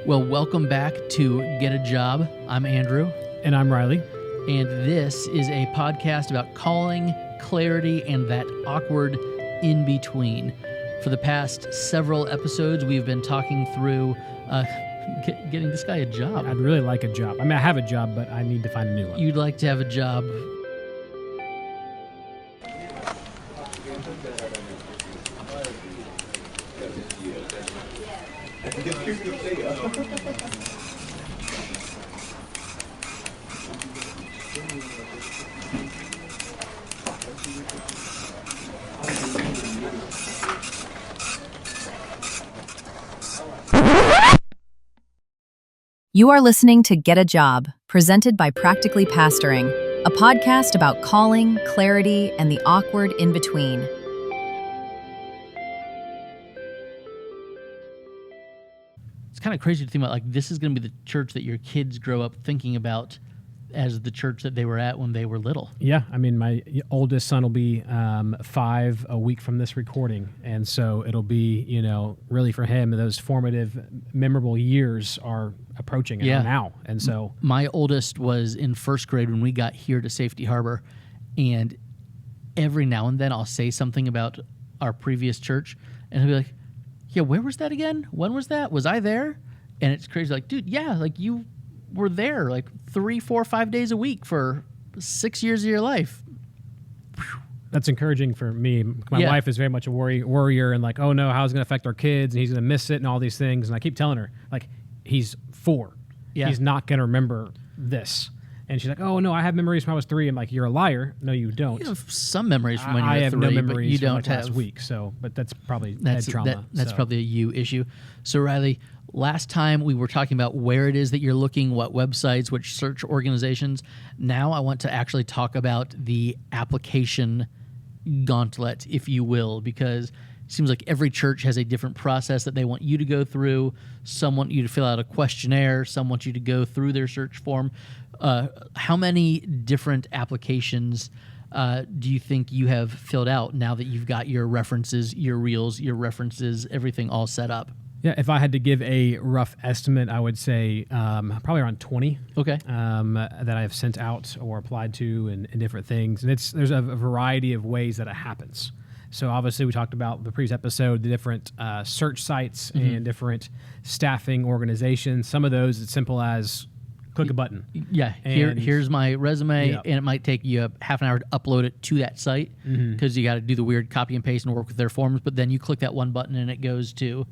Well, welcome back to Get a Job. I'm Andrew. And I'm Riley. And this is a podcast about calling, clarity, and that awkward in-between. For the past several episodes, we've been talking through getting this guy a job. I'd really like a job. I mean, I have a job, but I need to find a new one. You'd like to have a job. You are listening to Get a Job, presented by Practically Pastoring, a podcast about calling, clarity, and the awkward in-between. It's kind of crazy to think about, like, this is going to be the church that your kids grow up thinking about as the church that they were at when they were little. Yeah, I mean, my oldest son will be 5 a week from this recording, and so it'll be, really for him, those formative, memorable years are approaching now, and so... My oldest was in first grade when we got here to Safety Harbor, and every now and then I'll say something about our previous church, and he'll be like, yeah, where was that again? When was that? Was I there? And it's crazy, like, dude, yeah, like, you were there like 3, 4, 5 days a week for 6 years of your life. That's encouraging for me. My wife is very much a worrier and like, oh no, how's it going to affect our kids? And he's going to miss it and all these things. And I keep telling her, like, he's 4. Yeah. He's not going to remember this. And she's like, oh no, I have memories from when I was 3. I'm like, you're a liar. No, you don't. You have some memories from when you were 3. I have no memories you from don't like have last week. So, but that's probably head trauma. That's probably a you issue. So Riley, last time we were talking about where it is that you're looking, what websites, which search organizations. Now I want to actually talk about the application gauntlet, if you will, because it seems like every church has a different process that they want you to go through. Some want you to fill out a questionnaire. Some want you to go through their search form. How many different applications do you think you have filled out now that you've got your references, your reels, your references, everything all set up? Yeah, if I had to give a rough estimate, I would say probably around 20. Okay. That I have sent out or applied to and different things. And there's a variety of ways that it happens. So obviously we talked about the previous episode, the different search sites and different staffing organizations. Some of those, it's simple as click a button. Yeah, here's my resume, and it might take you half an hour to upload it to that site because you got to do the weird copy and paste and work with their forms, but then you click that one button and it goes to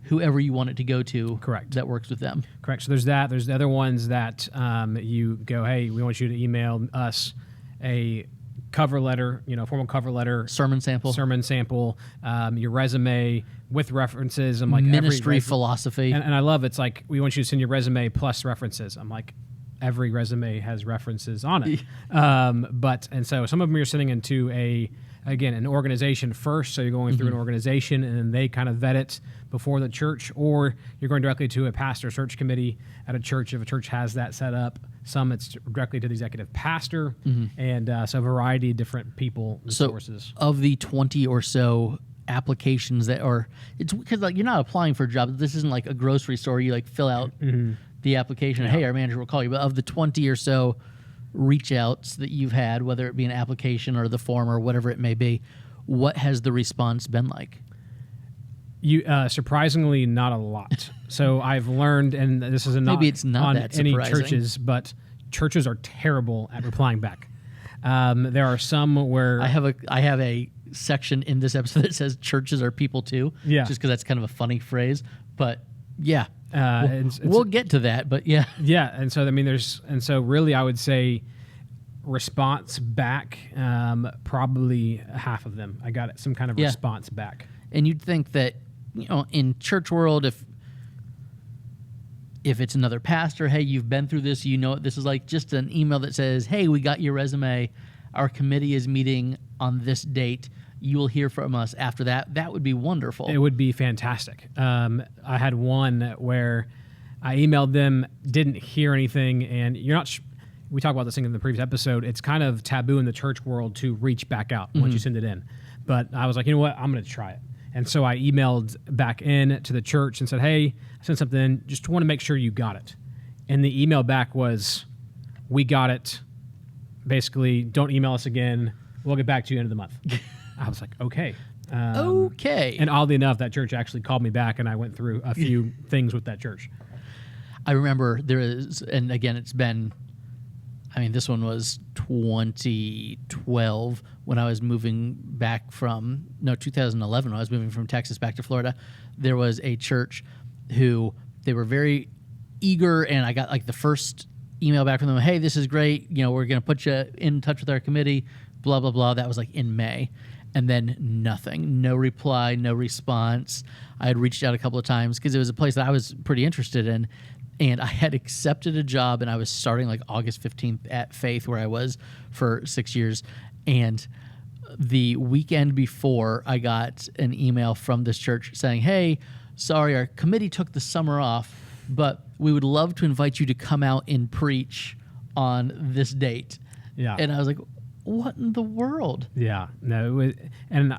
whoever you want it to go to. Correct. That works with them. Correct. So there's that. There's the other ones that you go, hey, we want you to email us a cover letter, formal cover letter, sermon sample, your resume with references. I'm like ministry philosophy, and I love it's like we want you to send your resume plus references. I'm like every resume has references on it, and so some of them you're sending into an organization first, so you're going through an organization and then they kind of vet it before the church, or you're going directly to a pastor search committee at a church if a church has that set up. Some it's directly to the executive pastor, and so a variety of different people and sources. Of the 20 or so applications that are, it's because like you're not applying for a job. This isn't like a grocery store. You like fill out the application. Hey, our manager will call you. But of the 20 or so reach outs that you've had, whether it be an application or the form or whatever it may be, what has the response been like? Surprisingly, not a lot. So I've learned, and this is maybe it's not on that any surprising. churches, but churches are terrible at replying back. There are some where I have a section in this episode that says churches are people too. Yeah, just because that's kind of a funny phrase, but yeah, we'll get to that. But yeah, and so I mean, so really, I would say response back, probably half of them. I got some kind of response back, and you'd think that. In church world, if it's another pastor, hey, you've been through this, what this is like, just an email that says, hey, we got your resume, our committee is meeting on this date, you will hear from us after that. That would be wonderful. It would be fantastic. I had one where I emailed them, didn't hear anything, and you're not... we talked about this thing in the previous episode. It's kind of taboo in the church world to reach back out once you send it in. But I was like, you know what? I'm going to try it. And so I emailed back in to the church and said, hey, sent something in, just want to make sure you got it. And the email back was, we got it. Basically, don't email us again. We'll get back to you end of the month. I was like, okay. Okay. And oddly enough, that church actually called me back, and I went through a few things with that church. I remember there is, and again, it's been, I mean, this one was 2012 when I was moving back from, no, 2011 when I was moving from Texas back to Florida. There was a church who, they were very eager, and I got like the first email back from them, hey, this is great, you know, we're going to put you in touch with our committee, blah, blah, blah. That was like in May. And then nothing, no reply, no response. I had reached out a couple of times because it was a place that I was pretty interested in. And I had accepted a job, and I was starting like August 15th at Faith, where I was for 6 years. And the weekend before, I got an email from this church saying, hey, sorry, our committee took the summer off, but we would love to invite you to come out and preach on this date. Yeah. And I was like, what in the world? Yeah. No, it was, and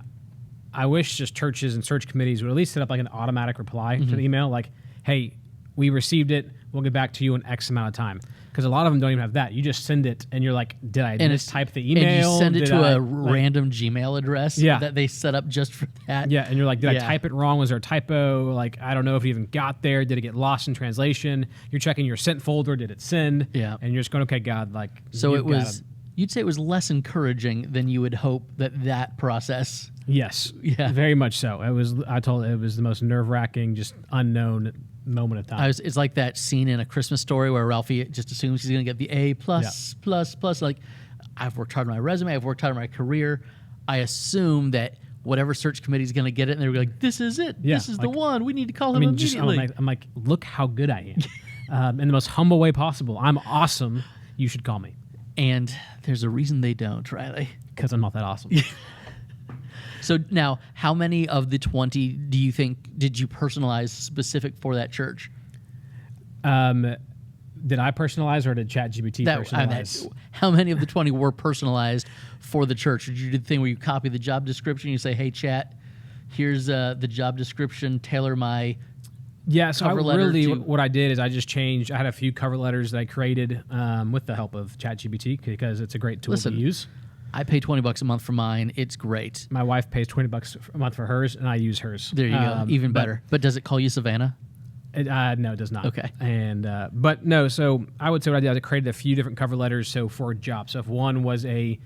I wish just churches and search committees would at least set up like an automatic reply to the email, like, hey, we received it. We'll get back to you in X amount of time. Because a lot of them don't even have that. You just send it, and you're like, did I mistype the email? And you send it Did to I, a random Gmail address that they set up just for that. Yeah, and you're like, did I type it wrong? Was there a typo? Like, I don't know if it even got there. Did it get lost in translation? You're checking your sent folder. Did it send? Yeah. And you're just going, okay, God, like, so it was, you'd say it was less encouraging than you would hope that process. Yes. Yeah. Very much so. It was the most nerve-wracking, just unknown moment of time. It's like that scene in A Christmas Story where Ralphie just assumes he's going to get the A plus. Like, I've worked hard on my resume. I've worked hard on my career. I assume that whatever search committee is going to get it, and they're like, this is it. Yeah, this is the one. We need to call him immediately. I'm like, look how good I am. In the most humble way possible. I'm awesome. You should call me. And there's a reason they don't, Riley. Because I'm not that awesome. So now, how many of the 20 do you think did you personalize specific for that church? Did I personalize, or did ChatGPT personalize? How many of the 20 were personalized for the church? Did you do the thing where you copy the job description, you say, hey, chat, here's the job description, tailor my cover letter what I did is I just changed. I had a few cover letters that I created with the help of ChatGPT, because it's a great tool to use. I pay $20 a month for mine. It's great. My wife pays $20 a month for hers, and I use hers. There you go. Even better. But does it call you Savannah? No, it does not. Okay. And but no, so I would say what I did, I created a few different cover letters. So for a job, so if one was a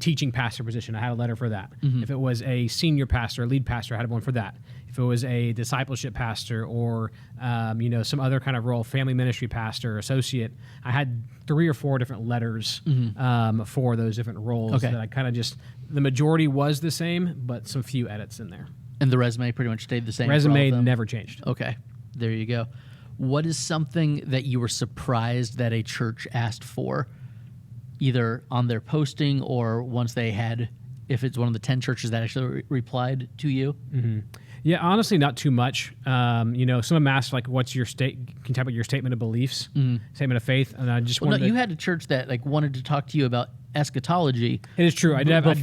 teaching pastor position, I had a letter for that. Mm-hmm. If it was a senior pastor, a lead pastor, I had one for that. If it was a discipleship pastor, or some other kind of role, family ministry pastor, associate, I had 3 or 4 different letters for those different roles that I kind of just, the majority was the same, but some few edits in there. And the resume pretty much stayed the same? Resume never changed. Okay, there you go. What is something that you were surprised that a church asked for, either on their posting or once they had, if it's one of the 10 churches that actually replied to you? Mm-hmm. Yeah, honestly, not too much. Some of them asked, like, what's your can you type out your statement of beliefs, statement of faith? And I just wanted you had a church that wanted to talk to you about eschatology. It is true. I did have a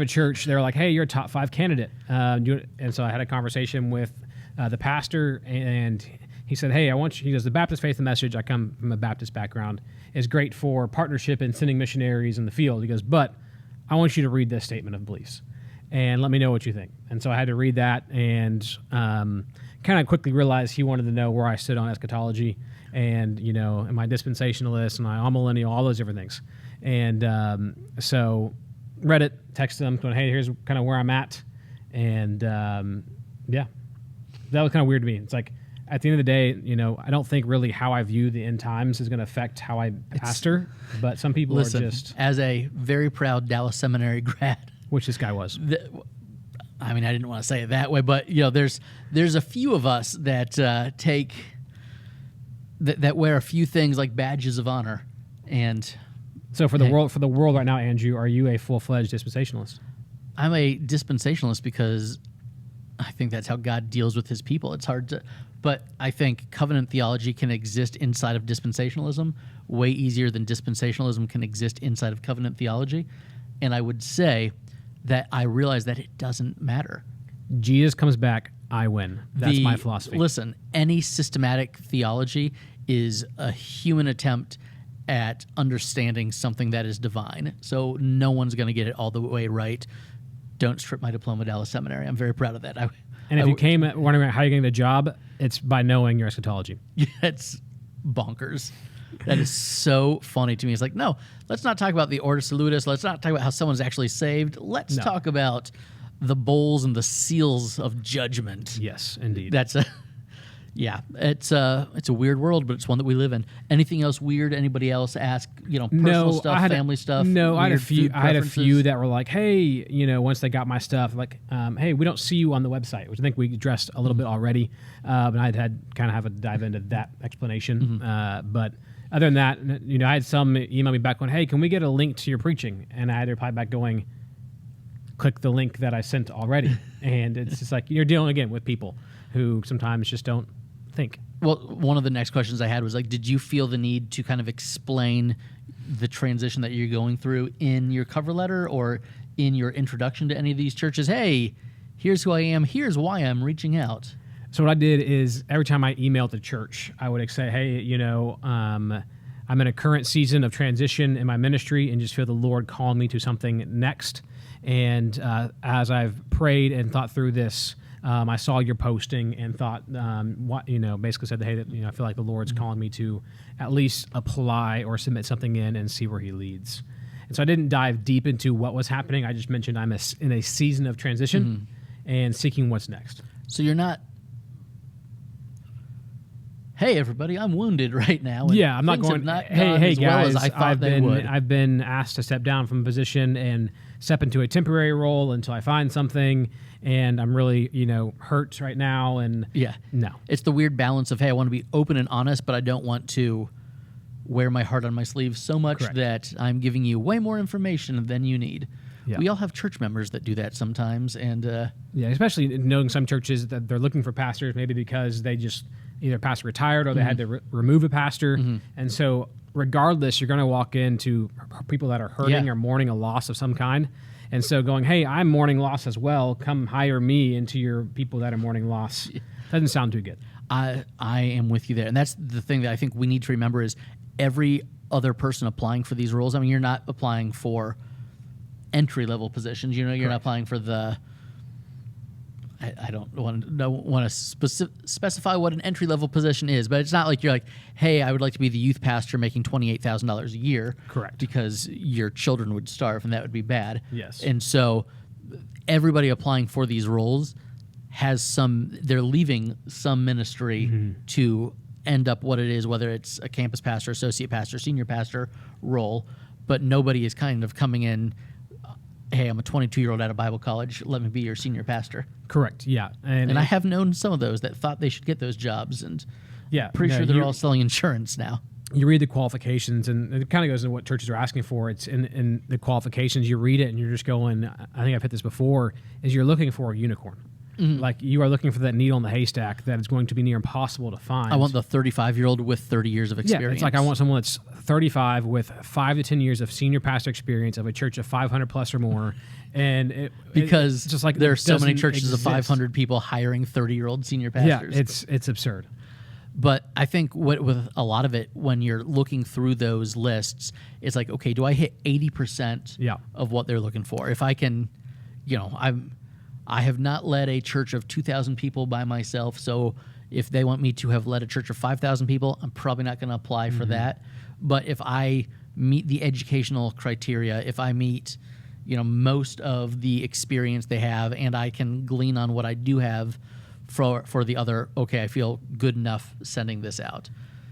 church. They were like, hey, you're a top 5 candidate. And so I had a conversation with the pastor, and he said, hey, he goes, the Baptist Faith and Message, I come from a Baptist background, is great for partnership and sending missionaries in the field. He goes, but I want you to read this statement of beliefs and let me know what you think. And so I had to read that, and kind of quickly realized he wanted to know where I stood on eschatology, and, am I dispensationalist, am I amillennial, all those different things. And so read it, texted them, going, hey, here's kind of where I'm at. And that was kind of weird to me. It's like, at the end of the day, I don't think really how I view the end times is going to affect how I pastor, but some people are just... As a very proud Dallas Seminary grad... Which this guy was. I mean, I didn't want to say it that way, but there's a few of us that that wear a few things like badges of honor, and so for the world right now, Andrew, are you a full-fledged dispensationalist? I'm a dispensationalist because I think that's how God deals with His people. It's hard to, but I think covenant theology can exist inside of dispensationalism way easier than dispensationalism can exist inside of covenant theology, and I would say that I realize that it doesn't matter. Jesus comes back I win. That's my philosophy. Listen, any systematic theology is a human attempt at understanding something that is divine. So no one's going to get it all the way right. Don't strip my diploma, Dallas Seminary. I'm very proud of that. And if you came wondering how you're getting the job, it's by knowing your eschatology. It's bonkers. That is so funny to me. It's like, no, let's not talk about the Ordo Salutis. Let's not talk about how someone's actually saved. Let's talk about the bowls and the seals of judgment. Yes, indeed. It's a weird world, but it's one that we live in. Anything else weird? Anybody else ask, personal stuff, family stuff? No, I had a preferences? few that were like, hey, once they got my stuff, like, hey, we don't see you on the website, which I think we addressed a little bit already. And I'd had kind of have a dive into that explanation. But other than that, I had some email me back going, hey, can we get a link to your preaching? And I had to reply back going, click the link that I sent already. And it's just like, you're dealing again with people who sometimes just don't think. Well, one of the next questions I had was like, did you feel the need to kind of explain the transition that you're going through in your cover letter or in your introduction to any of these churches? Hey, here's who I am. Here's why I'm reaching out. So what I did is every time I emailed the church, I would say, hey, I'm in a current season of transition in my ministry and just feel the Lord calling me to something next. And as I've prayed and thought through this, I saw your posting and thought, basically said, hey, I feel like the Lord's calling me to at least apply or submit something in and see where he leads. And so I didn't dive deep into what was happening. I just mentioned I'm in a season of transition and seeking what's next. So you're not, hey, everybody, I'm wounded right now. Yeah, I'm not going, hey, guys, well as I thought they would. I've been asked to step down from a position and step into a temporary role until I find something, and I'm really, hurt right now. And no. It's the weird balance of, hey, I want to be open and honest, but I don't want to wear my heart on my sleeve so much that I'm giving you way more information than you need. Yeah. We all have church members that do that sometimes. And especially knowing some churches that they're looking for pastors, maybe because they just either pastor retired or they had to remove a pastor. And so regardless, you're going to walk into people that are hurting or mourning a loss of some kind. And so going, hey, I'm mourning loss as well. Come hire me into your people that are mourning loss. Doesn't sound too good. I am with you there. And that's the thing that I think we need to remember is every other person applying for these roles, I mean, you're not applying for entry-level positions. You're not applying for the... I don't want to specify what an entry-level position is, but it's not like you're like, hey, I would like to be the youth pastor making $28,000 a year. Correct. Because your children would starve, and that would be bad. Yes. And so everybody applying for these roles they're leaving some ministry to end up what it is, whether it's a campus pastor, associate pastor, senior pastor role, but nobody is kind of coming in, hey, I'm a 22-year-old out of Bible college. Let me be your senior pastor. Correct, yeah. And I have known some of those that thought they should get those jobs, and pretty sure they're all selling insurance now. You read the qualifications, and it kind of goes into what churches are asking for. It's in the qualifications. You read it, and you're just going, I think I've hit this before, is you're looking for a unicorn. Like you are looking for that needle in the haystack that is going to be near impossible to find. I want the 35-year-old with 30 years of experience. Yeah, it's like I want someone that's 35 with 5 to 10 years of senior pastor experience of a church of 500 plus or more. And because just like there are so many churches exist. of 500 people hiring 30-year-old senior pastors. Yeah, it's absurd. But I think with a lot of it, when you're looking through those lists, it's like, okay, do I hit 80% of what they're looking for? If I can, I have not led a church of 2,000 people by myself, so if they want me to have led a church of 5,000 people, I'm probably not going to apply for that. But if I meet the educational criteria, if I meet, most of the experience they have, and I can glean on what I do have for the other, okay, I feel good enough sending this out.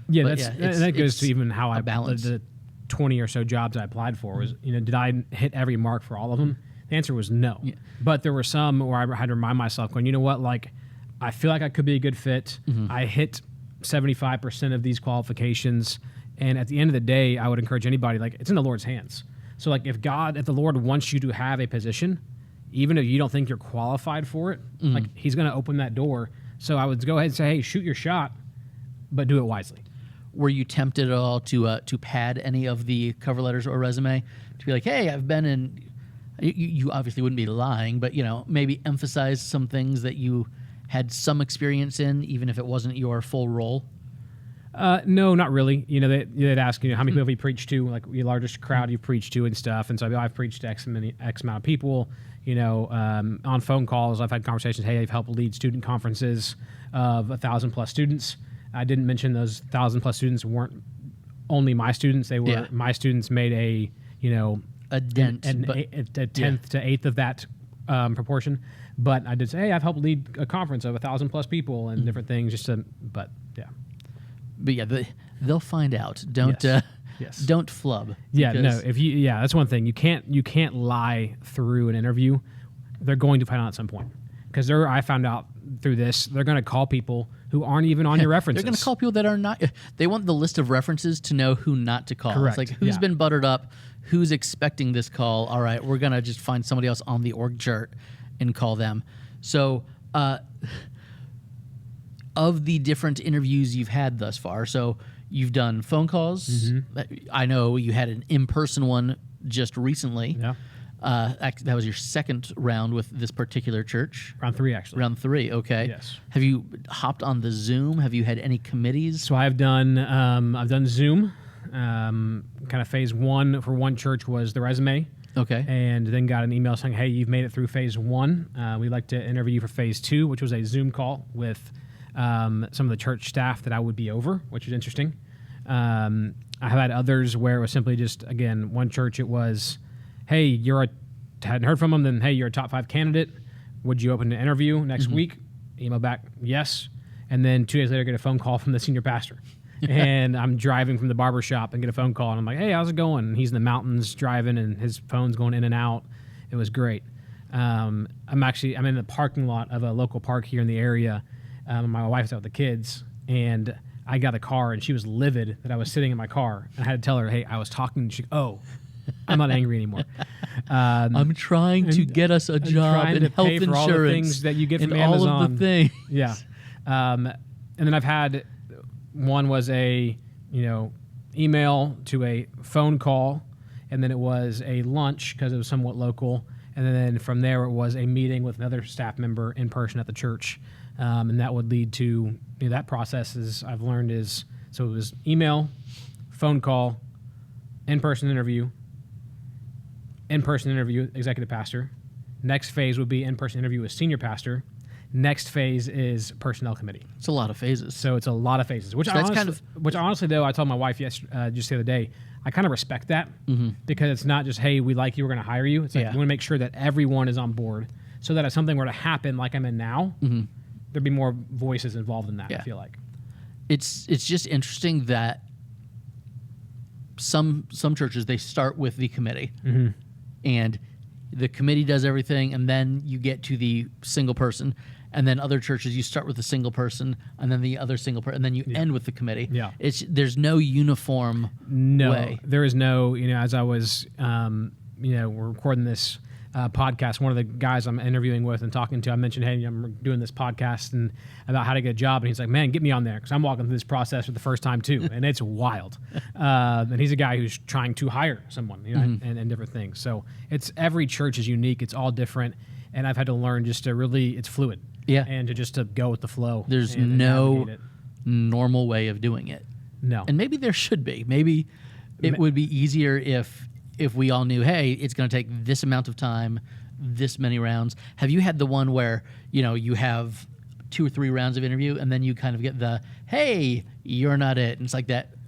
Yeah, that goes to even how I balance. The 20 or so jobs I applied for was, did I hit every mark for all of them? The answer was no. Yeah. But there were some where I had to remind myself, going, you know what, like, I feel like I could be a good fit. I hit 75% of these qualifications. And at the end of the day, I would encourage anybody, like, it's in the Lord's hands. So, like, if the Lord wants you to have a position, even if you don't think you're qualified for it, like, he's going to open that door. So I would go ahead and say, hey, shoot your shot, but do it wisely. Were you tempted at all to pad any of the cover letters or resume? To be like, hey, I've been in... You obviously wouldn't be lying, but, maybe emphasize some things that you had some experience in, even if it wasn't your full role? No, not really. They'd ask, how many people have you preached to, like your largest crowd you've preached to and stuff. And so I've preached to X amount of people. On phone calls, I've had conversations. Hey, I've helped lead student conferences of 1,000+ students. I didn't mention those 1,000+ students weren't only my students. They were my students made a dent, a tenth to eighth of that proportion. But I did say, hey, I've helped lead a conference of 1,000+ people and different things. But they'll find out. Don't don't flub. Yeah, no. That's one thing. You can't lie through an interview. They're going to find out at some point, because I found out through this, they're going to call people who aren't even on your references. They're going to call people that are not. They want the list of references to know who not to call. Correct. It's like who's been buttered up, who's expecting this call. All right, we're going to just find somebody else on the org chart and call them. So, of the different interviews you've had thus far, so you've done phone calls. Mm-hmm. I know you had an in-person one just recently. Yeah. That was your second round with this particular church. Round 3, actually. Round 3, okay. Yes. Have you hopped on the Zoom? Have you had any committees? So I've done Zoom. Kind of phase 1 for one church was the resume. Okay. And then got an email saying, hey, you've made it through phase 1. We'd like to interview you for phase 2, which was a Zoom call with some of the church staff that I would be over, which is interesting. I have had others where it was simply just, again, one church it was, hey, hadn't heard from them, then, hey, you're a top 5 candidate. Would you open an interview next week? Email back, yes. And then 2 days later, get a phone call from the senior pastor. And I'm driving from the barber shop and get a phone call, and I'm like, hey, how's it going? And he's in the mountains driving, and his phone's going in and out. It was great. I'm in the parking lot of a local park here in the area. My wife's out with the kids, and I got a car, and she was livid that I was sitting in my car. And I had to tell her, hey, I was talking. I'm not angry anymore. I'm trying to get us a job and health pay for insurance. all the things that you get from and Amazon. all of the things. Yeah. And then I've had one was a email to a phone call, and then it was a lunch because it was somewhat local, and then from there it was a meeting with another staff member in person at the church, and that would lead to that process. I've learned so it was email, phone call, in-person interview, executive pastor. Next phase would be in-person interview with senior pastor. Next phase is personnel committee. It's a lot of phases. So it's a lot of phases, which honestly, though, I told my wife just the other day, I kind of respect that because it's not just, hey, we like you, we're going to hire you. It's like we want to make sure that everyone is on board so that if something were to happen like I'm in now, there'd be more voices involved in that, I feel like. It's just interesting that some churches, they start with the committee. And the committee does everything, and then you get to the single person. And then other churches, you start with the single person, and then the other single person, and then you end with the committee. Yeah. There's no uniform way. There is no, as I was, we're recording this podcast, one of the guys I'm interviewing with and talking to, I mentioned, hey, I'm doing this podcast and about how to get a job. And he's like, man, get me on there, because I'm walking through this process for the first time too. And it's wild. And he's a guy who's trying to hire someone, and different things. So every church is unique. It's all different. And I've had to learn just to really, it's fluid. Yeah. And to go with the flow. There's no normal way of doing it. No. And maybe there should be. Maybe it would be easier if we all knew, hey, it's going to take this amount of time, this many rounds. Have you had the one where, you have 2 or 3 rounds of interview, and then you kind of get the, hey, you're not it. And it's like that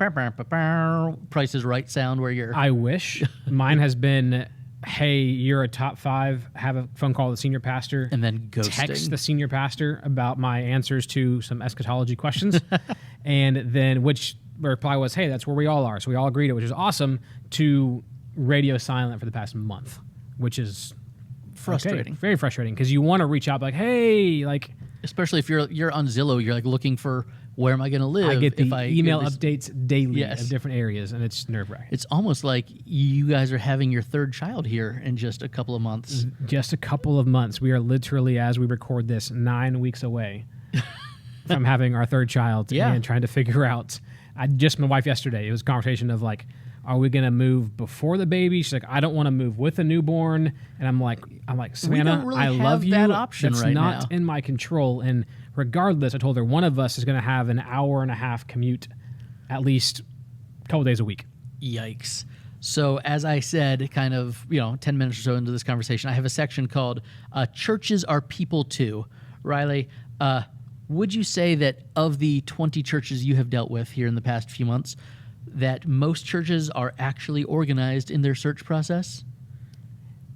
Price is Right sound where you're... I wish. Mine has been... hey, you're a top 5, have a phone call with the senior pastor. And then ghosting. Text the senior pastor about my answers to some eschatology questions. And then which reply was, hey, that's where we all are. So we all agreed, which is awesome, to radio silent for the past month, which is frustrating. Very frustrating, because you want to reach out like, hey, like... Especially if you're on Zillow, you're like looking for, where am I going to live? I get the email updates daily of different areas, and it's nerve-wracking. It's almost like you guys are having your 3rd child here in just a couple of months. Just a couple of months. We are literally, as we record this, 9 weeks away from having our 3rd child and trying to figure out My wife yesterday, it was a conversation of like, are we going to move before the baby? She's like, I don't want to move with a newborn. And I'm like, Savannah, really I have love you. that option That's right not now. in my control. And regardless, I told her one of us is going to have an hour and a half commute at least a couple days a week. Yikes. So as I said, kind of, 10 minutes or so into this conversation, I have a section called Churches Are People Too. Riley, would you say that of the 20 churches you have dealt with here in the past few months, that most churches are actually organized in their search process?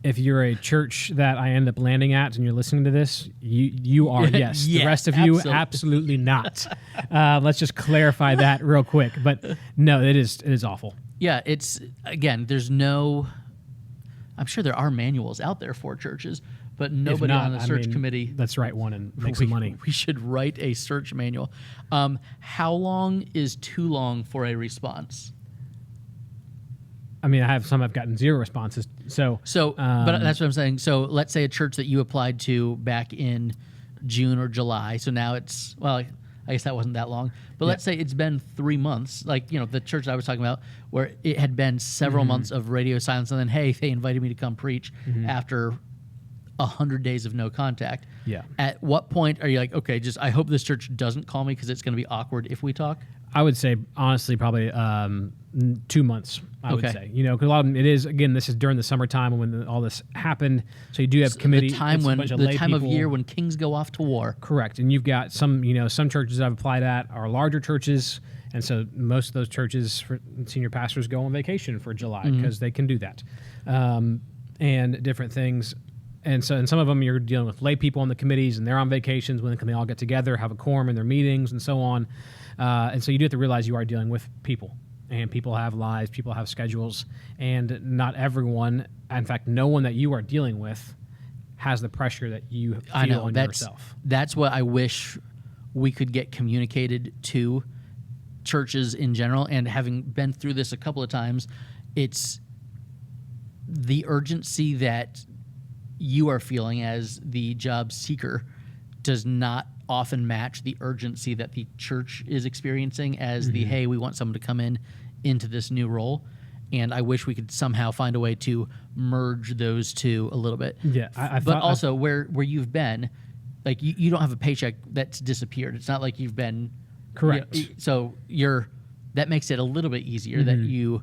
If you're a church that I end up landing at and you're listening to this, you are, yes. Yeah, the rest of you, absolutely. absolutely not. Let's just clarify that real quick. But no, it is awful. Yeah, it's, again, I'm sure there are manuals out there for churches, but nobody not, on the search committee. Let's write one and make some money. We should write a search manual. How long is too long for a response? I mean, I've gotten 0 responses. So, but that's what I'm saying. So let's say a church that you applied to back in June or July. So now it's, well, I guess that wasn't that long. But let's say it's been 3 months, like, the church I was talking about, where it had been several months of radio silence, and then, hey, they invited me to come preach after 100 days of no contact. Yeah. At what point are you like, okay, I hope this church doesn't call me because it's going to be awkward if we talk? I would say, honestly, probably 2 months, I would say. Because a lot of them, it is, again, this is during the summertime when all this happened. So you do have committee. The time of year when kings go off to war. Correct. And you've got some churches I've applied at are larger churches. And so most of those churches, senior pastors go on vacation for July because they can do that. And different things. And so in some of them, you're dealing with lay people on the committees, and they're on vacations when they all get together, have a quorum in their meetings, and so on. And so you do have to realize you are dealing with people, and people have lives, people have schedules, and not everyone, in fact, no one that you are dealing with has the pressure that you feel on yourself. That's what I wish we could get communicated to churches in general. And having been through this a couple of times, it's the urgency that you are feeling as the job seeker does not often match the urgency that the church is experiencing as the, hey, we want someone to come into this new role. And I wish we could somehow find a way to merge those two a little bit. Yeah. But also where you've been, like you don't have a paycheck that's disappeared. It's not like you've been correct. So that makes it a little bit easier that you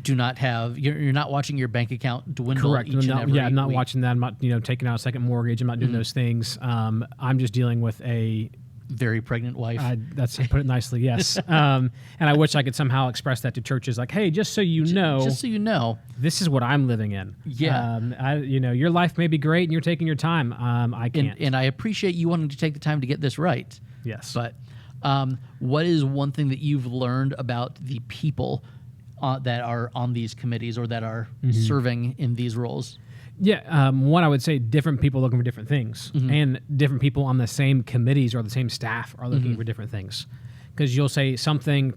do not have, you're not watching your bank account dwindle correct. each and every I'm not week. watching that. I'm not, taking out a second mortgage. I'm not doing those things. I'm just dealing with a very pregnant wife. That's put it nicely, yes. And I wish I could somehow express that to churches, like, hey, just so you know, this is what I'm living in. Yeah. Your life may be great and you're taking your time. I can't. And I appreciate you wanting to take the time to get this right. Yes. But what is one thing that you've learned about the people that are on these committees or that are serving in these roles? Yeah, one, I would say different people looking for different things, and different people on the same committees or the same staff are looking for different things. Because you'll say something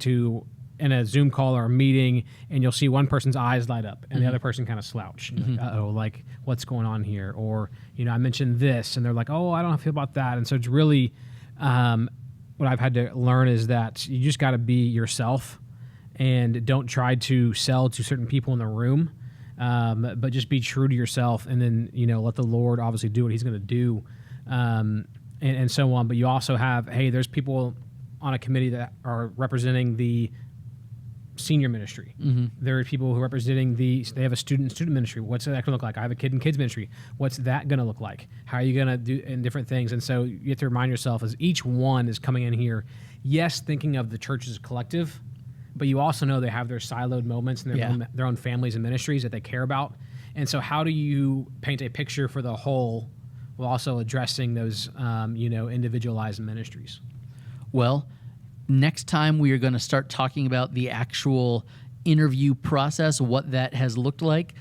in a Zoom call or a meeting, and you'll see one person's eyes light up, and the other person kind of slouch. Like, uh-oh, like, what's going on here? Or, I mentioned this, and they're like, oh, I don't know how I feel about that. And so it's really, what I've had to learn is that you just got to be yourself, and don't try to sell to certain people in the room, but just be true to yourself, and then let the Lord obviously do what He's going to do, and so on. But you also have, hey, there's people on a committee that are representing the senior ministry. There are people who are representing they have a student ministry. What's that going to look like? I have a kid and kids ministry. What's that going to look like? How are you going to do in different things? And so you have to remind yourself as each one is coming in here, yes, thinking of the church as a collective, but you also know they have their siloed moments and their own families and ministries that they care about. And so how do you paint a picture for the whole while also addressing those, individualized ministries? Well, next time we are going to start talking about the actual interview process, what that has looked like.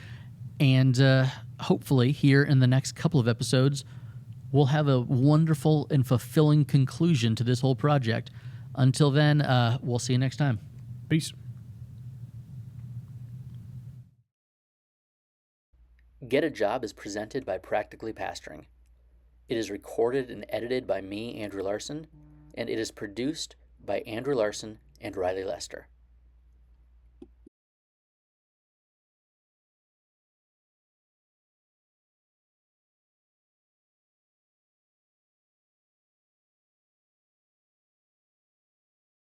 And hopefully here in the next couple of episodes, we'll have a wonderful and fulfilling conclusion to this whole project. Until then, we'll see you next time. Peace. Get a Job is presented by Practically Pastoring. It is recorded and edited by me, Andrew Larson, and it is produced by Andrew Larson and Riley Lester.